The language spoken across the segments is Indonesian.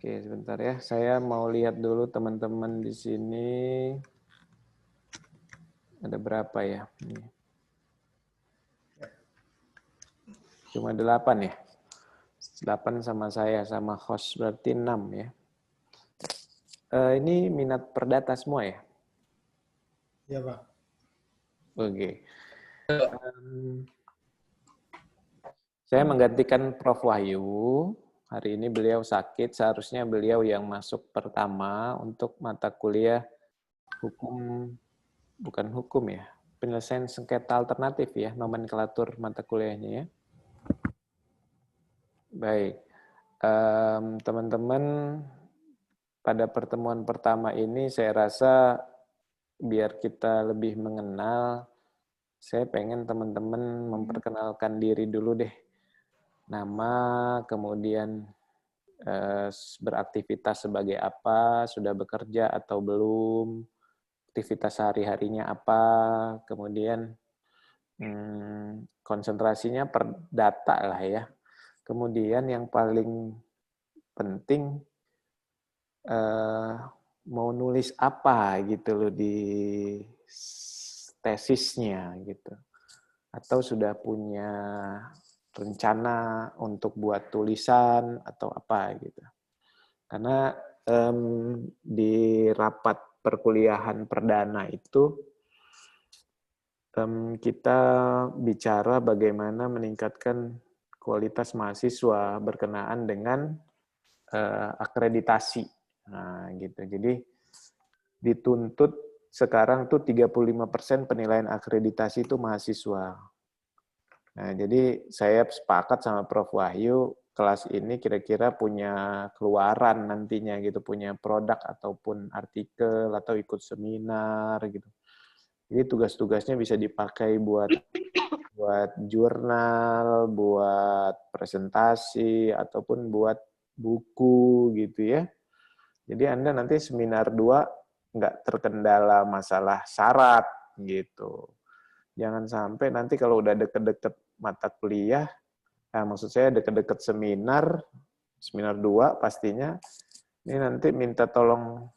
Oke, sebentar ya. Saya mau lihat dulu teman-teman di sini. Ada berapa ya? Cuma 8 ya? 8 sama saya, sama host. Berarti 6 ya. Ini minat perdata semua ya? Ya, Pak. Oke. Saya menggantikan Prof. Wahyu. Hari ini beliau sakit, seharusnya beliau yang masuk pertama untuk mata kuliah hukum, bukan hukum ya, penyelesaian sengketa alternatif ya, nomenklatur mata kuliahnya ya. Baik, teman-teman, pada pertemuan pertama ini saya rasa biar kita lebih mengenal, saya pengen teman-teman memperkenalkan diri dulu deh. Nama, kemudian beraktivitas sebagai apa, sudah bekerja atau belum, aktivitas sehari-harinya apa, kemudian konsentrasinya per data lah ya. Kemudian yang paling penting mau nulis apa gitu loh di tesisnya gitu. Atau sudah punya rencana untuk buat tulisan atau apa gitu. Karena di rapat perkuliahan perdana itu kita bicara bagaimana meningkatkan kualitas mahasiswa berkenaan dengan akreditasi. Nah, gitu. Jadi dituntut sekarang tuh 35% penilaian akreditasi itu mahasiswa. Nah, jadi saya sepakat sama Prof. Wahyu, kelas ini kira-kira punya keluaran nantinya gitu, punya produk ataupun artikel atau ikut seminar gitu. Jadi tugas-tugasnya bisa dipakai buat jurnal, buat presentasi ataupun buat buku gitu ya. Jadi Anda nanti seminar 2 nggak terkendala masalah syarat gitu. Jangan sampai nanti kalau udah deket-deket mata kuliah, maksud saya deket-deket seminar 2 pastinya, ini nanti minta tolong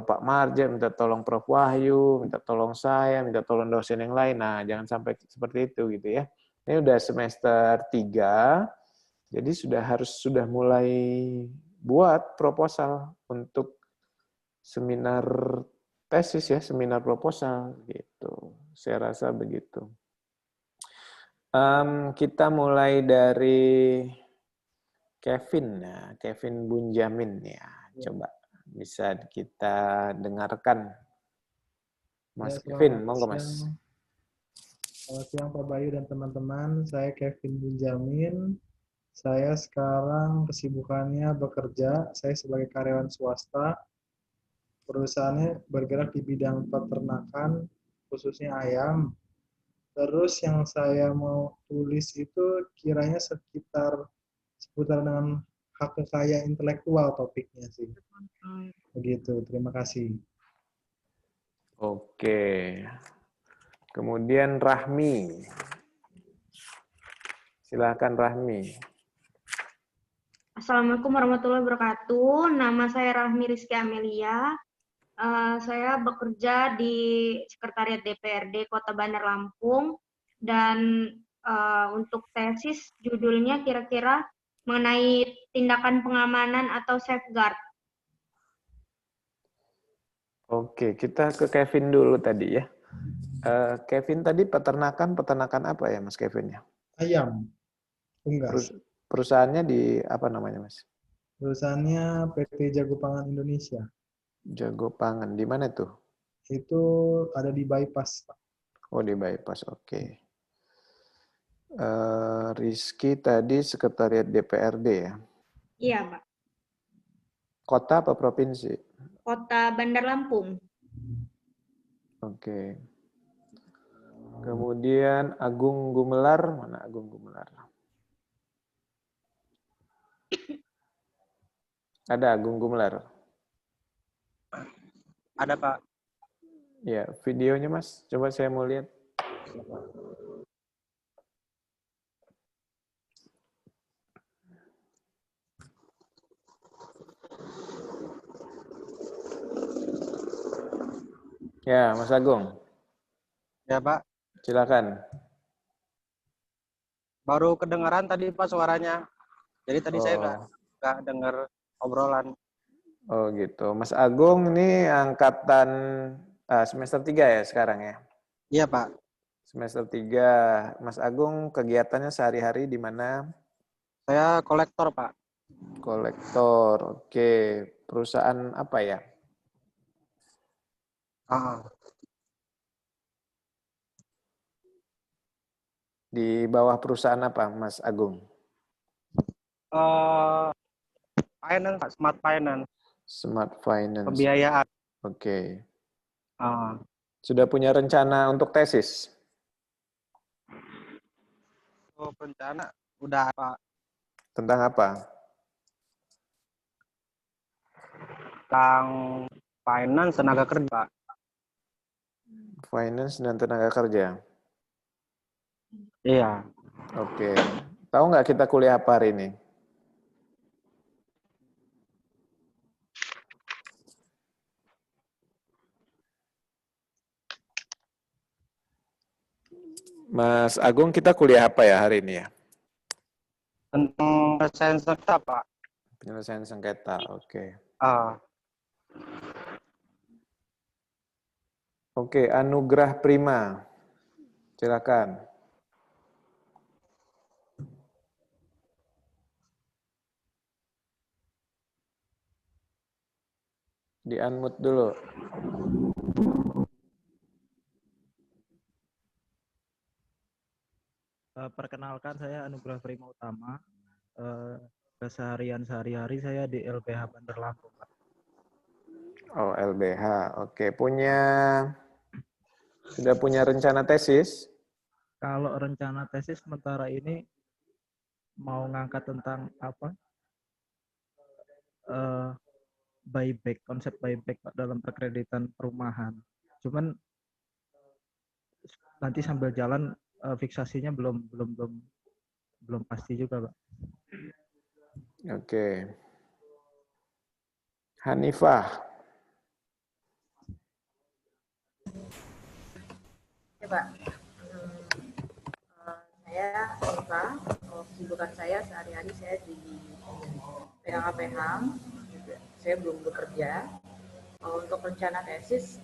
Pak Marja, minta tolong Prof. Wahyu, minta tolong saya, minta tolong dosen yang lain. Nah, jangan sampai seperti itu gitu ya. Ini udah semester 3, jadi sudah mulai buat proposal untuk seminar tesis ya, seminar proposal gitu. Saya rasa begitu. Kita mulai dari Kevin, ya. Kevin Bunjamin ya. Coba bisa kita dengarkan. Mas Kevin, monggo Mas. Selamat siang Pak Bayu dan teman-teman. Saya Kevin Bunjamin. Saya sekarang kesibukannya bekerja. Saya sebagai karyawan swasta. Perusahaannya bergerak di bidang peternakan, khususnya ayam. Terus yang saya mau tulis itu kiranya seputar dengan hak kekayaan intelektual topiknya sih. Begitu, terima kasih. Oke. Kemudian Rahmi. Silakan Rahmi. Assalamualaikum warahmatullahi wabarakatuh. Nama saya Rahmi Rizky Amelia. Saya bekerja di Sekretariat DPRD Kota Bandar Lampung dan untuk tesis judulnya kira-kira mengenai tindakan pengamanan atau safeguard. Oke, kita ke Kevin dulu tadi ya. Kevin tadi peternakan apa ya Mas Kevin ya? Ayam, unggas. Perusahaannya di apa namanya Mas? Perusahaannya PT Jago Pangan Indonesia. Jago Pangan, di mana tuh? Itu ada di Bypass, Pak. Oh, di Bypass, oke. Rizky tadi Sekretariat DPRD ya? Iya, Pak. Kota apa provinsi? Kota Bandar Lampung. Oke. Kemudian Agung Gumelar, mana Agung Gumelar? Ada Agung Gumelar? Ada, Pak. Ya, videonya Mas, coba saya mau lihat. Ya, Mas Agung, Ya, Pak. silakan. Baru kedengaran tadi, Pak, suaranya. Jadi tadi saya Oh, nggak dengar obrolan. oh gitu. Mas Agung ini angkatan semester 3 ya sekarang ya? Iya, Pak. Semester 3. Mas Agung kegiatannya sehari-hari di mana? Saya kolektor, Pak. Kolektor. Oke. Perusahaan apa ya? Ah, Di bawah perusahaan apa, Mas Agung? finance, Pak. Smart finance. Smart Finance. Pembiayaan. Oke. Ah, Sudah punya rencana untuk tesis? rencana udah, Pak. Tentang apa? Tentang finance, tenaga kerja, Pak. Finance dan tenaga kerja. Iya. Oke. Tahu nggak kita kuliah apa hari ini? Mas Agung, kita kuliah apa ya hari ini ya? Tentang sains sengketa, Pak. Penyelesaian sengketa. Oke. Ah, Oke, Anugerah Prima. Silakan. Di-unmute dulu. Perkenalkan, saya Anugerah Prima Utama. Keseharian sehari-hari saya di LBH Bandar Lampung, Pak. Oh, LBH. Oke, sudah punya rencana tesis? Kalau rencana tesis sementara ini mau ngangkat tentang apa? Buyback, konsep buyback, Pak, dalam perkreditan perumahan. Cuman nanti sambil jalan fiksasinya belum pasti juga, Pak. Oke. Hanifah. Ya, Pak. Saya Eva. Kesibukan saya sehari-hari saya di PHK. Saya belum bekerja. Untuk rencana tesis,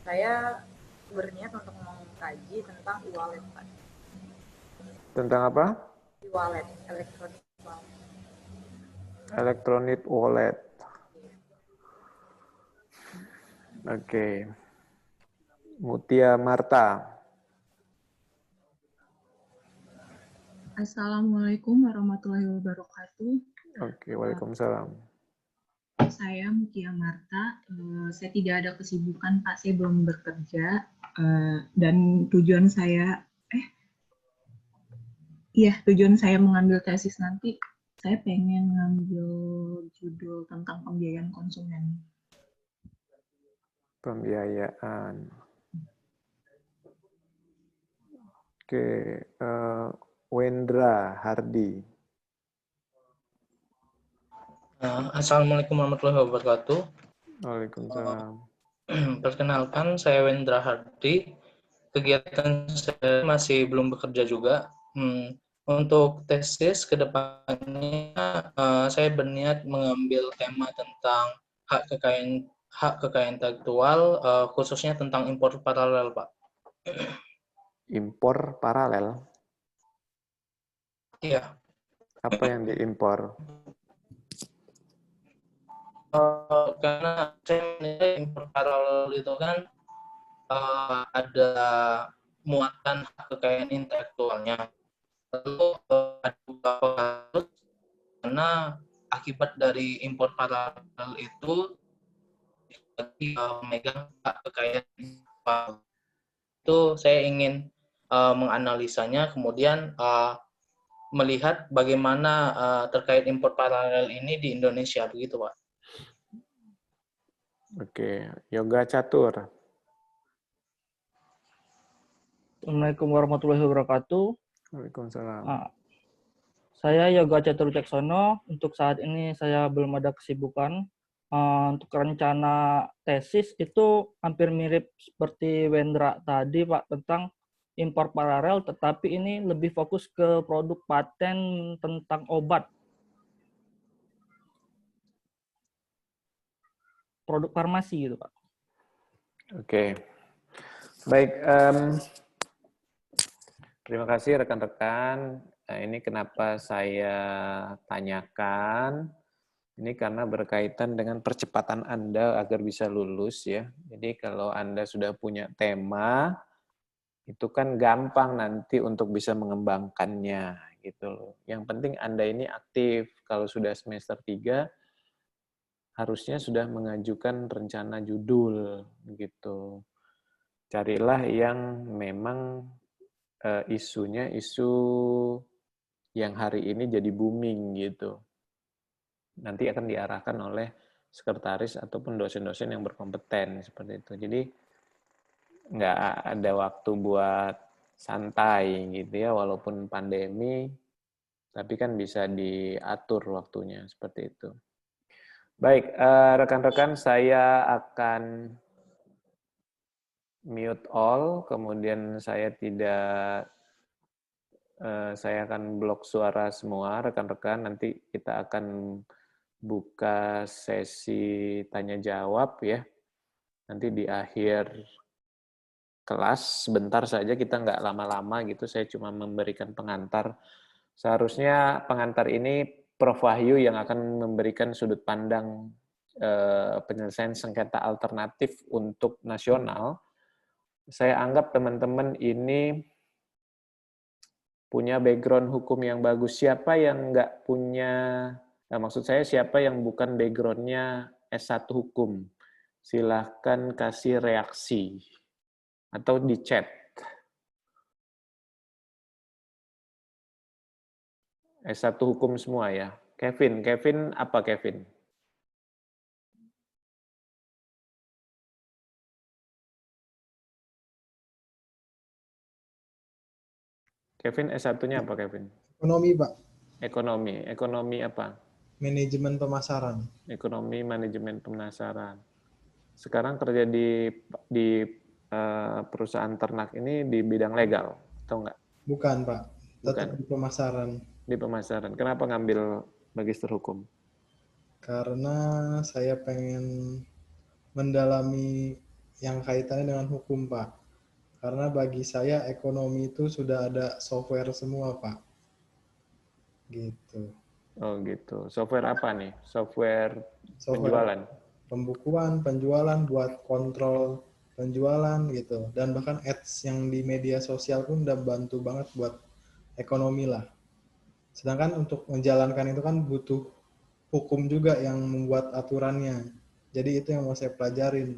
saya berniat untuk mengkaji tentang e-wallet, Pak. Tentang apa? E-wallet, elektronik wallet. Electronic wallet. Oke. Mutia Marta. Assalamualaikum warahmatullahi wabarakatuh. Oke, waalaikumsalam. Saya Mutia Marta. Saya tidak ada kesibukan, Pak. Saya belum bekerja. Dan tujuan saya mengambil tesis nanti, saya pengen ngambil judul tentang pembiayaan konsumen. Pembiayaan. Oke, Wendra Hardi. Assalamualaikum warahmatullahi wabarakatuh. Waalaikumsalam. Perkenalkan, saya Wendra Hardi. Kegiatan saya masih belum bekerja juga. Untuk tesis ke depannya, saya berniat mengambil tema tentang hak kekayaan intelektual, khususnya tentang impor paralel, Pak. Impor paralel? Iya. Apa yang diimpor? Karena saya menilai impor paralel itu kan ada muatan hak kekayaan intelektualnya. Lalu ada beberapa kasus karena akibat dari impor paralel itu memegang hak kekayaan intelektual. Itu saya ingin menganalisanya, kemudian melihat bagaimana terkait impor paralel ini di Indonesia, begitu, Pak. Oke, Yoga Catur. Assalamualaikum warahmatullahi wabarakatuh. Waalaikumsalam. Saya Yoga Catur Ceksono. Untuk saat ini saya belum ada kesibukan. Untuk rencana tesis itu hampir mirip seperti Wendra tadi, Pak, tentang impor paralel, tetapi ini lebih fokus ke produk paten tentang obat. Produk farmasi gitu, Pak. Oke. Baik, terima kasih rekan-rekan. Ini kenapa saya tanyakan. Ini karena berkaitan dengan percepatan Anda agar bisa lulus ya. Jadi kalau Anda sudah punya tema, itu kan gampang nanti untuk bisa mengembangkannya gitu loh. Yang penting Anda ini aktif. Kalau sudah semester 3, harusnya sudah mengajukan rencana judul gitu. Carilah yang memang isunya isu yang hari ini jadi booming gitu. Nanti akan diarahkan oleh sekretaris ataupun dosen-dosen yang berkompeten seperti itu. Jadi nggak ada waktu buat santai gitu ya, walaupun pandemi, tapi kan bisa diatur waktunya seperti itu. Baik, rekan-rekan, saya akan mute all, kemudian saya akan blok suara semua rekan-rekan. Nanti kita akan buka sesi tanya jawab ya. Nanti di akhir kelas sebentar saja, kita nggak lama-lama gitu. Saya cuma memberikan pengantar. Seharusnya pengantar ini Prof. Wahyu yang akan memberikan sudut pandang penyelesaian sengketa alternatif untuk nasional. Saya anggap teman-teman ini punya background hukum yang bagus. Siapa yang nggak punya, maksud saya siapa yang bukan background-nya S1 hukum? Silahkan kasih reaksi atau di chat. S1 hukum semua ya. Kevin apa Kevin? Kevin S1-nya apa Kevin? Ekonomi, Pak. Ekonomi apa? Manajemen pemasaran. Ekonomi manajemen pemasaran. Sekarang kerja di perusahaan ternak ini di bidang legal, atau enggak? Bukan, Pak. Tetap Bukan. di pemasaran. Di pemasaran. Kenapa ngambil magister hukum? Karena saya pengen mendalami yang kaitannya dengan hukum, Pak. Karena bagi saya ekonomi itu sudah ada software semua, Pak. Gitu. Oh gitu. Software apa nih? Software penjualan? Pembukuan, penjualan, buat kontrol penjualan gitu. Dan bahkan ads yang di media sosial pun udah bantu banget buat ekonomi lah. Sedangkan untuk menjalankan itu kan butuh hukum juga yang membuat aturannya. Jadi itu yang mau saya pelajarin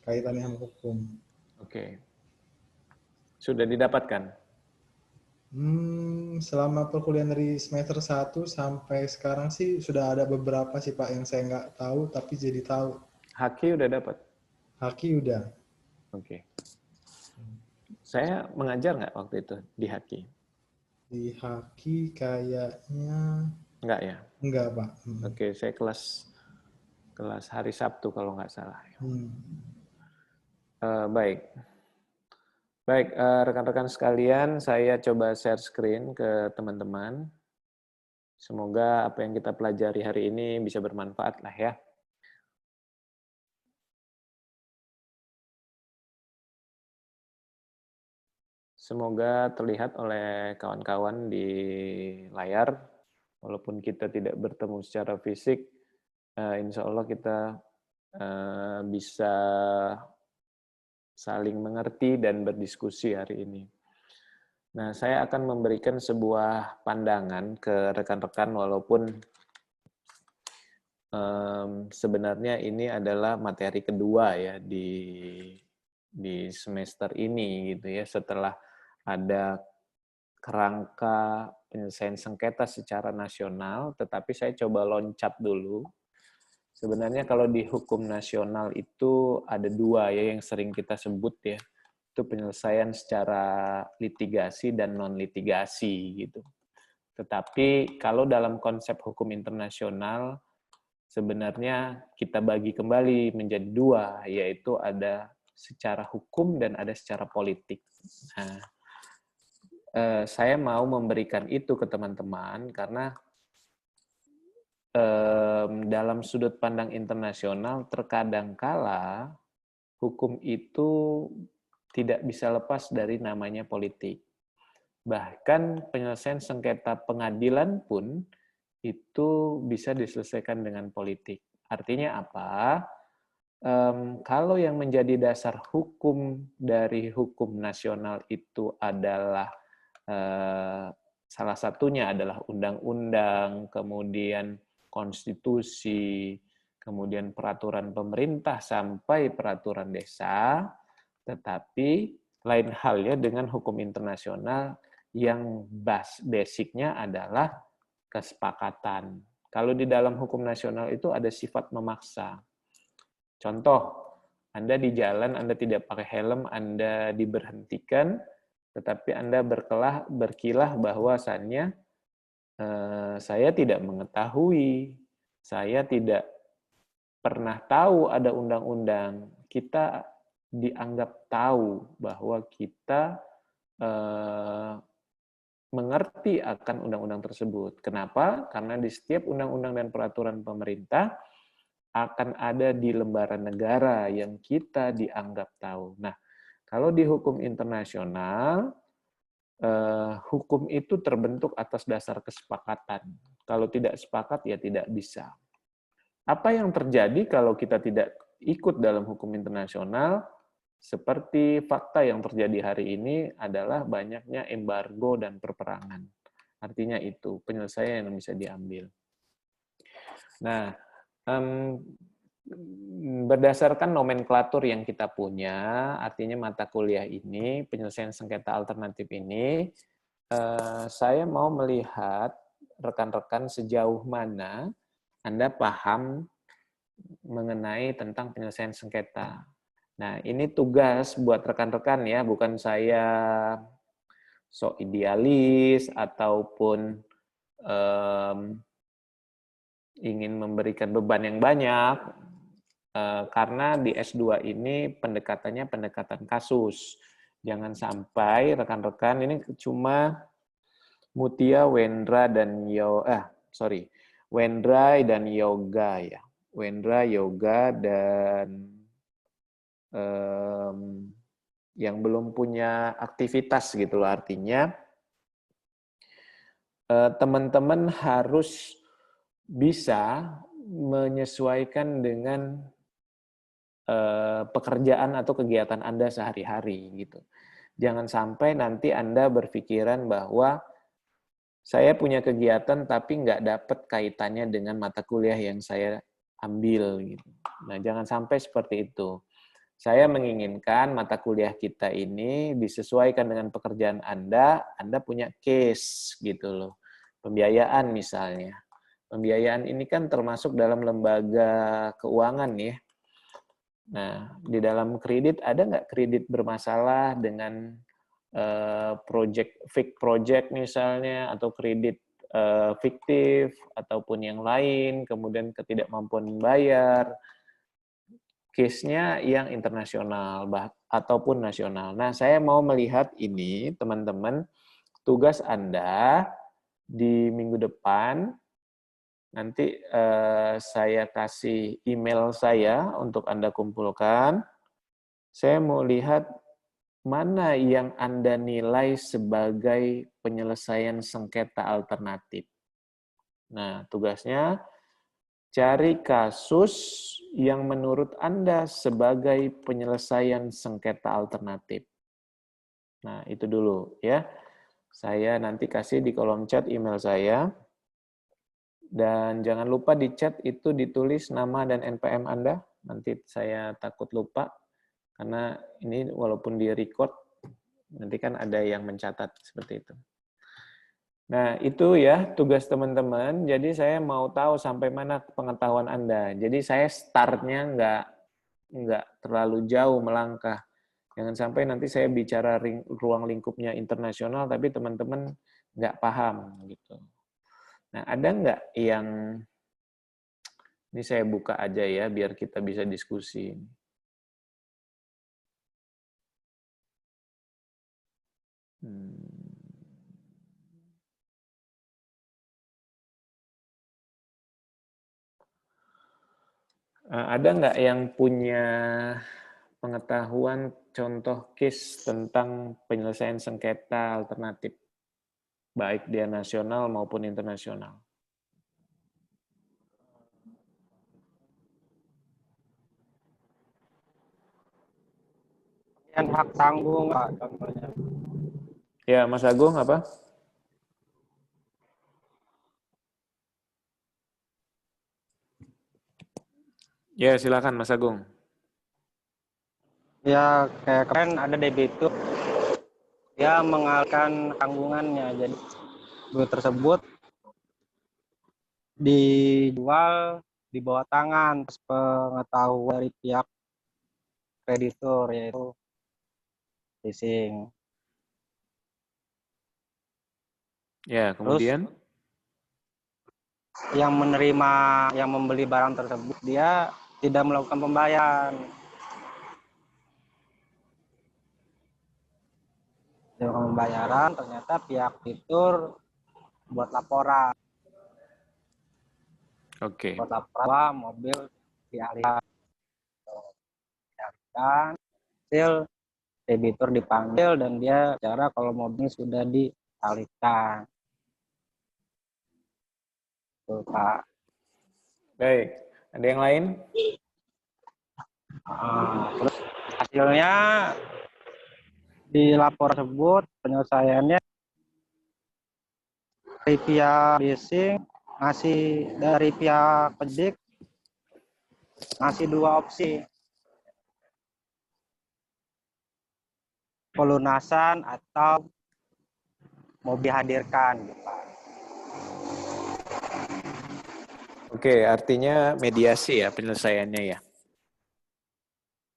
kaitannya sama hukum. Oke. Sudah didapatkan? Selama perkuliahan dari semester 1 sampai sekarang sih sudah ada beberapa sih Pak yang saya nggak tahu tapi jadi tahu. Haki udah dapat? Haki udah. Oke. Saya mengajar nggak waktu itu di Haki? Di Haki kayaknya enggak ya? Enggak, Pak. Oke, saya kelas hari Sabtu kalau nggak salah. Baik. Baik, rekan-rekan sekalian, saya coba share screen ke teman-teman. Semoga apa yang kita pelajari hari ini bisa bermanfaat lah ya. Semoga terlihat oleh kawan-kawan di layar. Walaupun kita tidak bertemu secara fisik, insya Allah kita bisa saling mengerti dan berdiskusi hari ini. Nah, saya akan memberikan sebuah pandangan ke rekan-rekan walaupun sebenarnya ini adalah materi kedua ya di semester ini gitu ya, setelah ada kerangka penyelesaian sengketa secara nasional, tetapi saya coba loncat dulu. Sebenarnya kalau di hukum nasional itu ada dua ya yang sering kita sebut ya, itu penyelesaian secara litigasi dan non-litigasi gitu. Tetapi kalau dalam konsep hukum internasional, sebenarnya kita bagi kembali menjadi dua, yaitu ada secara hukum dan ada secara politik. Nah, saya mau memberikan itu ke teman-teman karena dalam sudut pandang internasional terkadang kala hukum itu tidak bisa lepas dari namanya politik. Bahkan penyelesaian sengketa pengadilan pun itu bisa diselesaikan dengan politik. Artinya apa? Kalau yang menjadi dasar hukum dari hukum nasional itu adalah salah satunya adalah undang-undang, kemudian konstitusi, kemudian peraturan pemerintah sampai peraturan desa, tetapi lain halnya dengan hukum internasional yang basicnya adalah kesepakatan. Kalau di dalam hukum nasional itu ada sifat memaksa. Contoh, Anda di jalan, Anda tidak pakai helm, Anda diberhentikan, tetapi Anda berkilah bahwasannya saya tidak mengetahui, saya tidak pernah tahu ada undang-undang. Kita dianggap tahu bahwa kita mengerti akan undang-undang tersebut. Kenapa? Karena di setiap undang-undang dan peraturan pemerintah akan ada di lembaran negara yang kita dianggap tahu. Nah, kalau di hukum internasional, hukum itu terbentuk atas dasar kesepakatan. Kalau tidak sepakat, ya tidak bisa. Apa yang terjadi kalau kita tidak ikut dalam hukum internasional? Seperti fakta yang terjadi hari ini adalah banyaknya embargo dan perperangan. Artinya itu, penyelesaian yang bisa diambil. Nah, berdasarkan nomenklatur yang kita punya, artinya mata kuliah ini, penyelesaian sengketa alternatif ini, saya mau melihat rekan-rekan sejauh mana Anda paham mengenai tentang penyelesaian sengketa. Nah, ini tugas buat rekan-rekan ya, bukan saya sok idealis ataupun ingin memberikan beban yang banyak, karena di S2 ini pendekatannya pendekatan kasus. Jangan sampai rekan-rekan ini cuma Mutia, Wendra dan Wendra dan Yoga ya. Wendra, Yoga dan yang belum punya aktivitas gitu loh. Artinya teman-teman harus bisa menyesuaikan dengan pekerjaan atau kegiatan Anda sehari-hari gitu. Jangan sampai nanti Anda berpikiran bahwa saya punya kegiatan tapi nggak dapat kaitannya dengan mata kuliah yang saya ambil gitu. Nah, jangan sampai seperti itu. Saya menginginkan mata kuliah kita ini disesuaikan dengan pekerjaan Anda punya case gitu loh. Pembiayaan misalnya. Pembiayaan ini kan termasuk dalam lembaga keuangan ya. Nah, di dalam kredit ada nggak kredit bermasalah dengan fake project misalnya, atau kredit fiktif, ataupun yang lain, kemudian ketidakmampuan membayar, case-nya yang internasional ataupun nasional. Nah, saya mau melihat ini, teman-teman, tugas Anda di minggu depan, nanti saya kasih email saya untuk Anda kumpulkan. Saya mau lihat mana yang Anda nilai sebagai penyelesaian sengketa alternatif. Nah, tugasnya cari kasus yang menurut Anda sebagai penyelesaian sengketa alternatif. Nah, itu dulu ya. Saya nanti kasih di kolom chat email saya. Dan jangan lupa di chat itu ditulis nama dan NPM Anda. Nanti saya takut lupa. Karena ini walaupun di-record, nanti kan ada yang mencatat seperti itu. Nah, itu ya tugas teman-teman. Jadi saya mau tahu sampai mana pengetahuan Anda. Jadi saya startnya nggak terlalu jauh melangkah. Jangan sampai nanti saya bicara ruang lingkupnya internasional, tapi teman-teman nggak paham gitu. Nah, ada nggak yang Ini saya buka aja ya, biar kita bisa diskusi. Ada nggak yang punya pengetahuan contoh case tentang penyelesaian sengketa alternatif, baik dia nasional maupun internasional? Yang hak tanggung, Pak, contohnya. Ya, Mas Agung apa? Ya, silakan Mas Agung. Ya, kayak kemarin ada debitur, dia mengalihkan tanggungannya. Jadi, duit tersebut dijual di bawah tangan, terus pengetahuan dari pihak kreditur, yaitu leasing. Ya, kemudian? Terus, yang menerima, yang membeli barang tersebut, dia tidak melakukan pembayaran. Dengan pembayaran, ternyata pihak kreditur buat laporan. Oke. Buat laporan, mobil dialihkan. Hasil debitur dipanggil dan dia bicara kalau mobil sudah dialihkan. Tuh, Pak. Baik. Ada yang lain? Terus hasilnya di lapor tersebut penyelesaiannya dari pihak leasing ngasih, dari pihak pedik ngasih 2 opsi, pelunasan atau mau dihadirkan. Oke, artinya mediasi ya penyelesaiannya ya?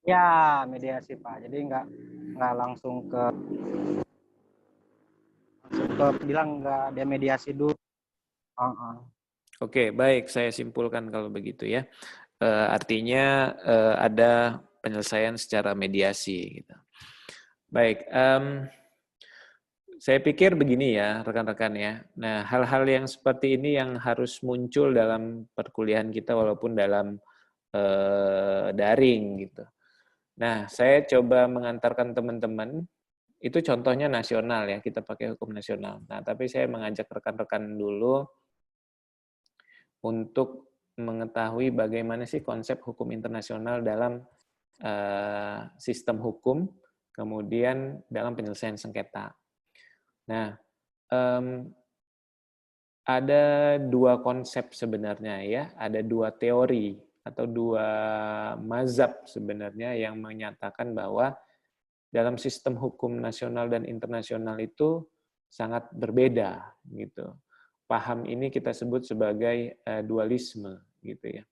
Ya, mediasi, Pak. Jadi nggak langsung ke bilang nggak dia mediasi dulu. Oke, baik. Saya simpulkan kalau begitu ya. Artinya ada penyelesaian secara mediasi. Gitu. Baik, saya pikir begini ya rekan-rekan ya. Nah, hal-hal yang seperti ini yang harus muncul dalam perkuliahan kita walaupun dalam daring gitu. Nah, saya coba mengantarkan teman-teman, itu contohnya nasional ya, kita pakai hukum nasional. Nah, tapi saya mengajak rekan-rekan dulu untuk mengetahui bagaimana sih konsep hukum internasional dalam sistem hukum, kemudian dalam penyelesaian sengketa. Nah, ada 2 konsep sebenarnya ya, ada 2 teori atau 2 mazhab sebenarnya yang menyatakan bahwa dalam sistem hukum nasional dan internasional itu sangat berbeda gitu. Paham ini kita sebut sebagai dualisme gitu ya.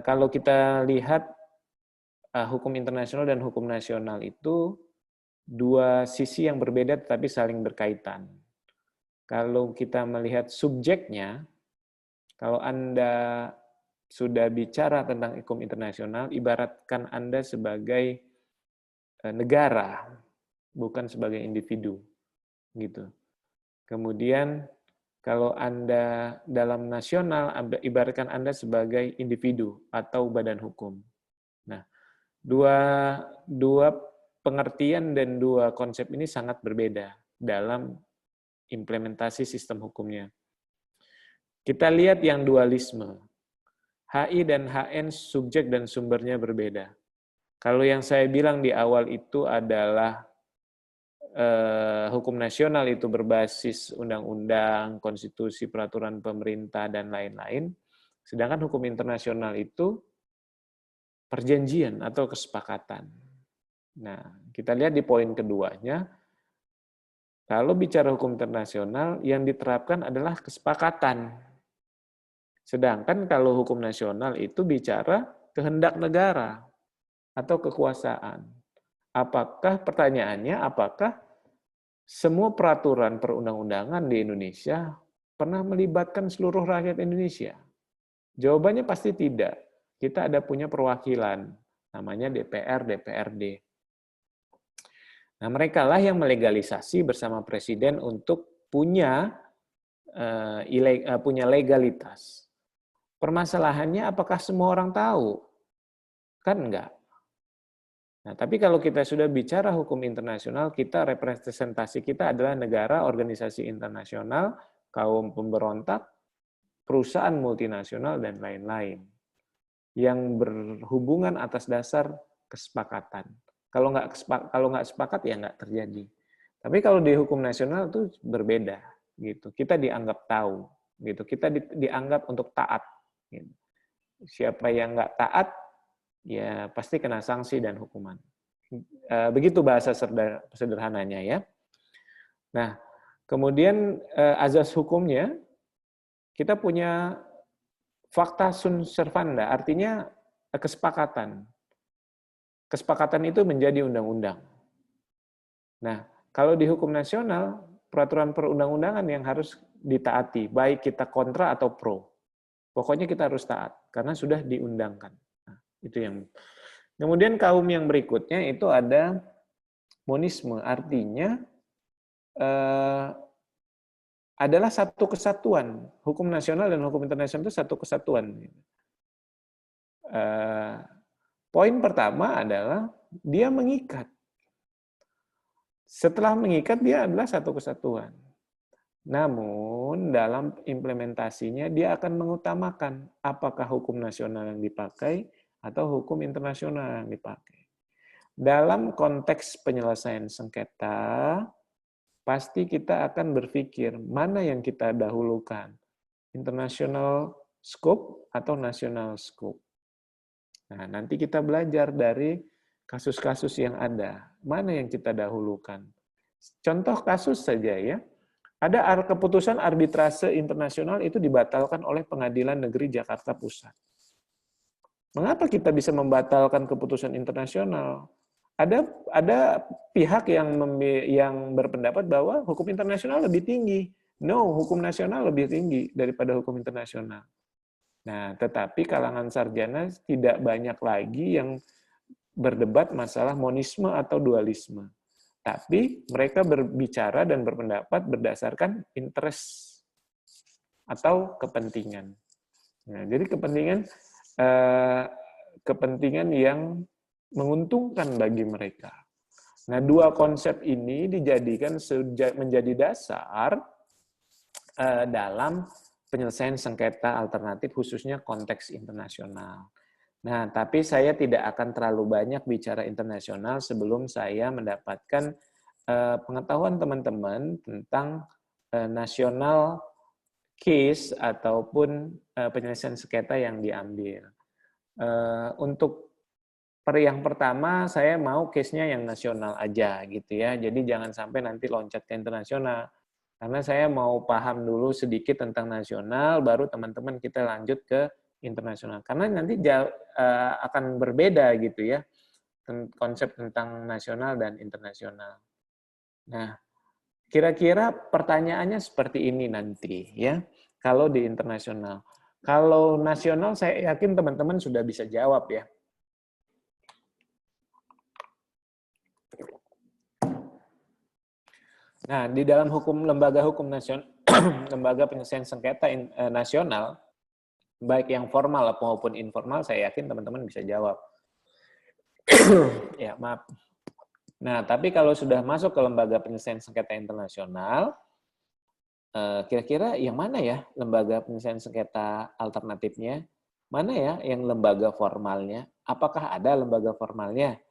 Kalau kita lihat hukum internasional dan hukum nasional itu 2 sisi yang berbeda tetapi saling berkaitan. Kalau kita melihat subjeknya, kalau Anda sudah bicara tentang hukum internasional, ibaratkan Anda sebagai negara, bukan sebagai individu, gitu. Kemudian kalau Anda dalam nasional, ibaratkan Anda sebagai individu atau badan hukum. Nah, dua pengertian dan 2 konsep ini sangat berbeda dalam implementasi sistem hukumnya. Kita lihat yang dualisme. HI dan HN subjek dan sumbernya berbeda. Kalau yang saya bilang di awal itu adalah hukum nasional itu berbasis undang-undang, konstitusi, peraturan pemerintah, dan lain-lain. Sedangkan hukum internasional itu perjanjian atau kesepakatan. Nah, kita lihat di poin keduanya, kalau bicara hukum internasional, yang diterapkan adalah kesepakatan. Sedangkan kalau hukum nasional itu bicara kehendak negara atau kekuasaan. Pertanyaannya, apakah semua peraturan perundang-undangan di Indonesia pernah melibatkan seluruh rakyat Indonesia? Jawabannya pasti tidak. Kita ada punya perwakilan, namanya DPR, DPRD. Nah, mereka lah yang melegalisasi bersama Presiden untuk punya legalitas. Permasalahannya apakah semua orang tahu? Kan enggak. Nah, tapi kalau kita sudah bicara hukum internasional, kita representasi kita adalah negara, organisasi internasional, kaum pemberontak, perusahaan multinasional, dan lain-lain. Yang berhubungan atas dasar kesepakatan. Kalau nggak sepakat ya nggak terjadi. Tapi kalau di hukum nasional itu berbeda, gitu. Kita dianggap tahu, gitu. Kita dianggap untuk taat. Gitu. Siapa yang nggak taat, ya pasti kena sanksi dan hukuman. Begitu bahasa sederhananya ya. Nah, kemudian azas hukumnya kita punya fakta sunt servanda, artinya kesepakatan. Kesepakatan itu menjadi undang-undang. Nah, kalau di hukum nasional, peraturan perundang-undangan yang harus ditaati, baik kita kontra atau pro. Pokoknya kita harus taat, karena sudah diundangkan. Nah, itu yang. Kemudian kaum yang berikutnya itu ada monisme, artinya adalah satu kesatuan. Hukum nasional dan hukum internasional itu satu kesatuan. Poin pertama adalah dia mengikat. Setelah mengikat, dia adalah satu kesatuan. Namun, dalam implementasinya, dia akan mengutamakan apakah hukum nasional yang dipakai atau hukum internasional yang dipakai. Dalam konteks penyelesaian sengketa, pasti kita akan berpikir mana yang kita dahulukan, international scope atau national scope. Nah, nanti kita belajar dari kasus-kasus yang ada, mana yang kita dahulukan. Contoh kasus saja ya, ada keputusan arbitrase internasional itu dibatalkan oleh Pengadilan Negeri Jakarta Pusat. Mengapa kita bisa membatalkan keputusan internasional? Ada pihak yang berpendapat bahwa hukum internasional lebih tinggi. No, hukum nasional lebih tinggi daripada hukum internasional. Nah, tetapi kalangan sarjana tidak banyak lagi yang berdebat masalah monisme atau dualisme. Tapi mereka berbicara dan berpendapat berdasarkan interest atau kepentingan. Nah, jadi kepentingan yang menguntungkan bagi mereka. Nah, dua konsep ini dijadikan menjadi dasar dalam penyelesaian sengketa alternatif, khususnya konteks internasional. Nah, tapi saya tidak akan terlalu banyak bicara internasional sebelum saya mendapatkan pengetahuan teman-teman tentang nasional case ataupun penyelesaian sengketa yang diambil. Untuk yang pertama, saya mau case-nya yang nasional aja gitu ya. Jadi jangan sampai nanti loncat ke internasional. Karena saya mau paham dulu sedikit tentang nasional, baru teman-teman kita lanjut ke internasional. Karena nanti akan berbeda gitu ya, konsep tentang nasional dan internasional. Nah, kira-kira pertanyaannya seperti ini nanti ya, kalau di internasional. Kalau nasional saya yakin teman-teman sudah bisa jawab ya. Nah, di dalam lembaga hukum nasional, lembaga penyelesaian sengketa nasional, baik yang formal maupun informal, saya yakin teman-teman bisa jawab. Ya, maaf. Nah, tapi kalau sudah masuk ke lembaga penyelesaian sengketa internasional, kira-kira yang mana ya lembaga penyelesaian sengketa alternatifnya? Mana ya yang lembaga formalnya? Apakah ada lembaga formalnya?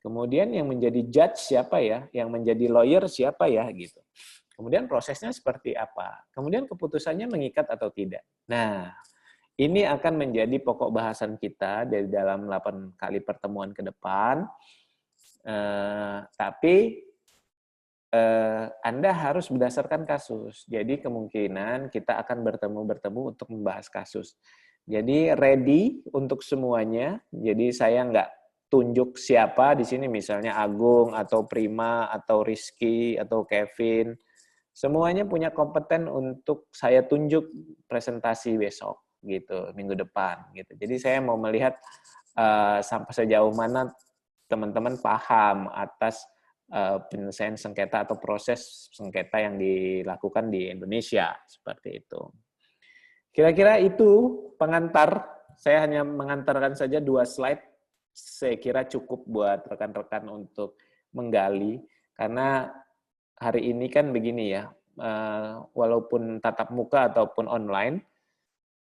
Kemudian yang menjadi judge siapa ya? Yang menjadi lawyer siapa ya? Gitu. Kemudian prosesnya seperti apa? Kemudian keputusannya mengikat atau tidak? Nah, ini akan menjadi pokok bahasan kita dari dalam 8 kali pertemuan ke depan. Tapi Anda harus berdasarkan kasus. Jadi kemungkinan kita akan bertemu untuk membahas kasus. Jadi ready untuk semuanya. Jadi saya nggak tunjuk siapa di sini, misalnya Agung atau Prima atau Rizky atau Kevin. Semuanya punya kompeten untuk saya tunjuk presentasi besok. gitu minggu depan gitu. Jadi saya mau melihat sampai sejauh mana teman-teman paham atas penyelesaian sengketa atau proses sengketa yang dilakukan di Indonesia seperti itu. Kira-kira itu pengantar. Saya hanya mengantarkan saja 2 slide. Saya kira cukup buat rekan-rekan untuk menggali karena hari ini kan begini ya, walaupun tatap muka ataupun online,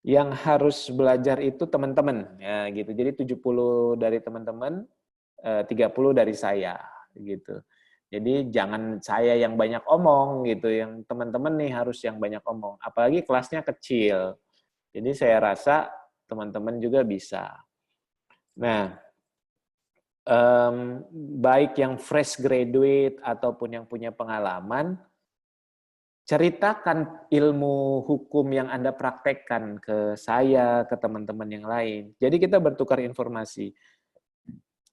yang harus belajar itu teman-teman ya gitu. Jadi 70 dari teman-teman, 30 dari saya gitu. Jadi jangan saya yang banyak omong gitu, yang teman-teman nih harus yang banyak omong. Apalagi kelasnya kecil. Jadi saya rasa teman-teman juga bisa. Nah, baik yang fresh graduate ataupun yang punya pengalaman, ceritakan ilmu hukum yang Anda praktekkan ke saya, ke teman-teman yang lain. Jadi kita bertukar informasi.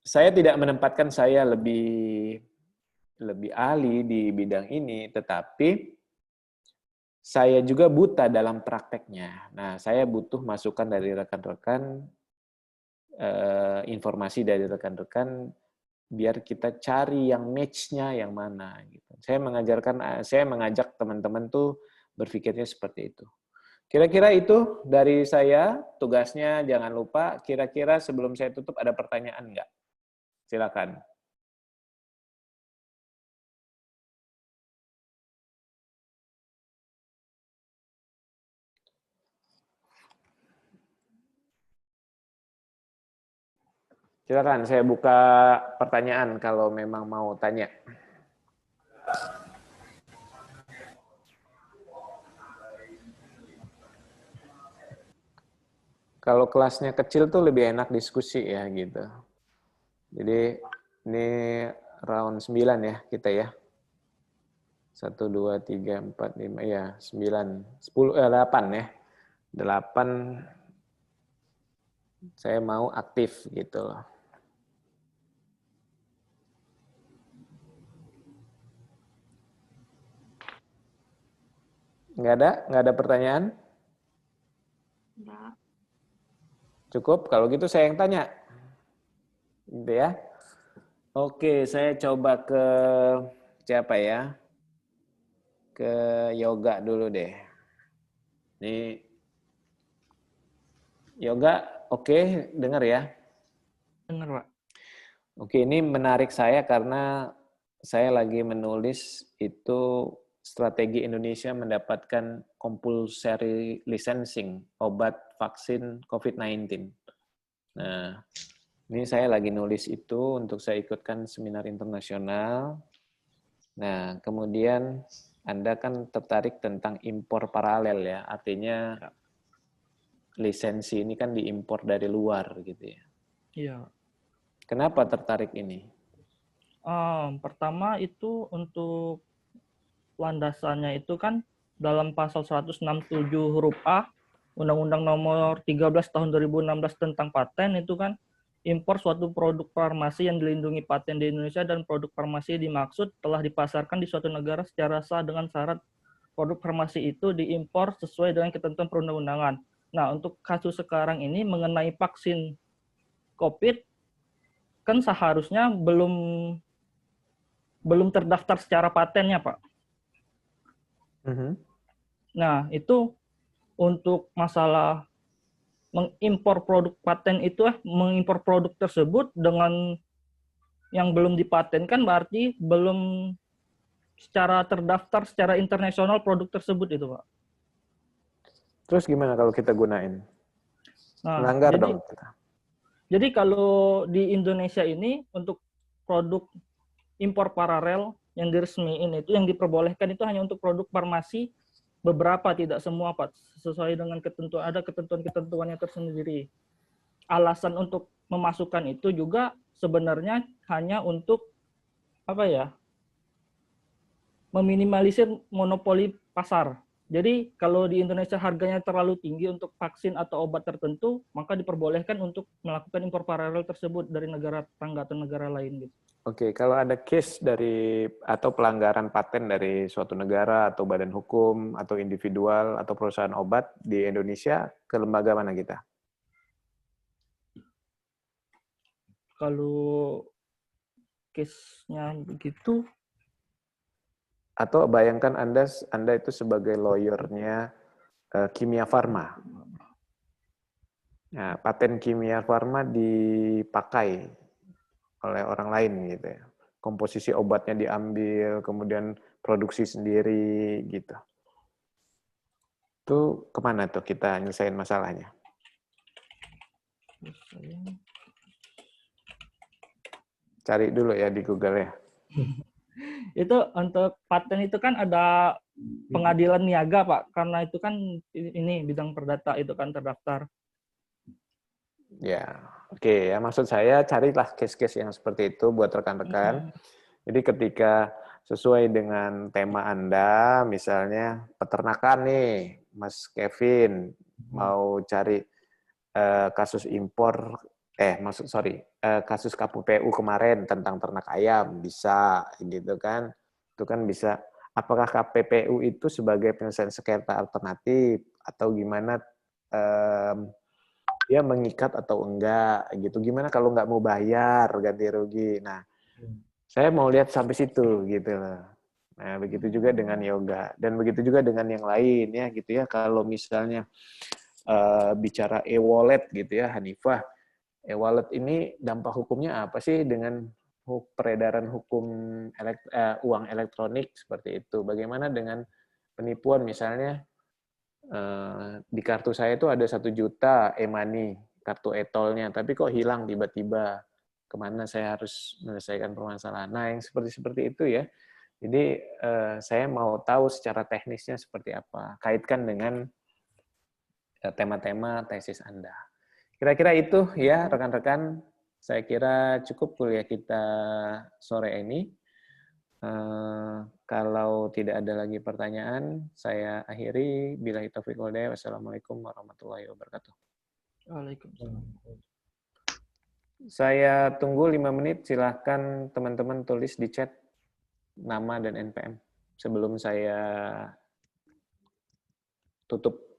Saya tidak menempatkan saya lebih ahli di bidang ini, tetapi saya juga buta dalam prakteknya. Nah, saya butuh masukan dari rekan-rekan, informasi dari rekan-rekan, biar kita cari yang match-nya yang mana. Gitu. Saya mengajak teman-teman tuh berpikirnya seperti itu. Kira-kira itu dari saya, tugasnya jangan lupa, kira-kira sebelum saya tutup ada pertanyaan nggak? Silakan. Silakan, saya buka pertanyaan kalau memang mau tanya. Kalau kelasnya kecil tuh lebih enak diskusi ya gitu. Jadi ini round 9 ya kita ya. 1, 2, 3, 4, 5, ya 9, 10, 8 ya. 8 saya mau aktif gitu loh. Nggak ada pertanyaan? Enggak. Cukup, kalau gitu saya yang tanya. Gitu ya. Oke, saya coba ke siapa ya? Ke Yoga dulu deh. Nih, Yoga, oke, dengar ya? Dengar, Pak. Oke, ini menarik saya karena saya lagi menulis itu strategi Indonesia mendapatkan compulsory licensing obat vaksin COVID-19. Nah, ini saya lagi nulis itu untuk saya ikutkan seminar internasional. Nah, kemudian Anda kan tertarik tentang impor paralel ya, artinya lisensi ini kan diimpor dari luar gitu ya. Iya. Kenapa tertarik ini? Pertama itu untuk landasannya itu kan dalam pasal 167 huruf A Undang-Undang Nomor 13 Tahun 2016 tentang paten itu kan impor suatu produk farmasi yang dilindungi paten di Indonesia dan produk farmasi dimaksud telah dipasarkan di suatu negara secara sah dengan syarat produk farmasi itu diimpor sesuai dengan ketentuan perundang-undangan. Nah, untuk kasus sekarang ini mengenai vaksin COVID kan seharusnya belum terdaftar secara patennya, Pak. Nah, itu untuk masalah mengimpor produk paten itu, mengimpor produk tersebut dengan yang belum dipatenkan berarti belum secara terdaftar secara internasional produk tersebut itu, Pak. Terus gimana kalau kita gunain? Melanggar dong kita. Jadi kalau di Indonesia ini untuk produk impor paralel yang diresmiin itu yang diperbolehkan itu hanya untuk produk farmasi, beberapa, tidak semua, Pak, sesuai dengan ketentuan, ada ketentuan-ketentuannya tersendiri. Alasan untuk memasukkan itu juga sebenarnya hanya untuk apa ya? Meminimalisir monopoli pasar. Jadi kalau di Indonesia harganya terlalu tinggi untuk vaksin atau obat tertentu, maka diperbolehkan untuk melakukan impor paralel tersebut dari negara tetangga atau negara lain gitu. Oke, kalau ada case dari atau pelanggaran paten dari suatu negara atau badan hukum atau individual atau perusahaan obat di Indonesia, ke lembaga mana kita? Kalau case-nya begitu, Atau bayangkan Anda itu sebagai lawyer-nya Kimia Farma. Nah, paten Kimia Farma dipakai oleh orang lain gitu ya. Komposisi obatnya diambil, kemudian produksi sendiri gitu. Itu kemana tuh kita nyelesain masalahnya? Cari dulu ya di Google ya. itu untuk paten itu kan ada pengadilan niaga, Pak, karena itu kan ini bidang perdata itu kan terdaftar. Ya, oke ya. Maksud saya carilah case-case yang seperti itu buat rekan-rekan. Jadi ketika sesuai dengan tema Anda, misalnya peternakan nih, Mas Kevin mau cari kasus impor, kasus KPPU kemarin tentang ternak ayam, bisa gitu kan. Itu kan bisa. Apakah KPPU itu sebagai penyelesaian sengketa alternatif atau gimana dia mengikat atau enggak gitu. Gimana kalau nggak mau bayar ganti rugi. Nah, saya mau lihat sampai situ gitu loh. Nah, begitu juga dengan yoga dan begitu juga dengan yang lain ya gitu ya. Kalau misalnya bicara e-wallet gitu ya, Hanifah, e-wallet ini dampak hukumnya apa sih dengan peredaran hukum uang elektronik seperti itu? Bagaimana dengan penipuan misalnya di kartu saya itu ada 1 juta e-money, kartu e-tolnya, tapi kok hilang tiba-tiba. Kemana saya harus menyelesaikan permasalahan. Nah, yang seperti itu ya. Jadi saya mau tahu secara teknisnya seperti apa. Kaitkan dengan tema-tema tesis Anda. Kira-kira itu ya rekan-rekan. Saya kira cukup kuliah kita sore ini. Kalau tidak ada lagi pertanyaan, saya akhiri. Billahi taufiq wal hidayah. Wassalamualaikum warahmatullahi wabarakatuh. Waalaikumsalam. Saya tunggu 5 menit. Silahkan teman-teman tulis di chat nama dan NPM sebelum saya tutup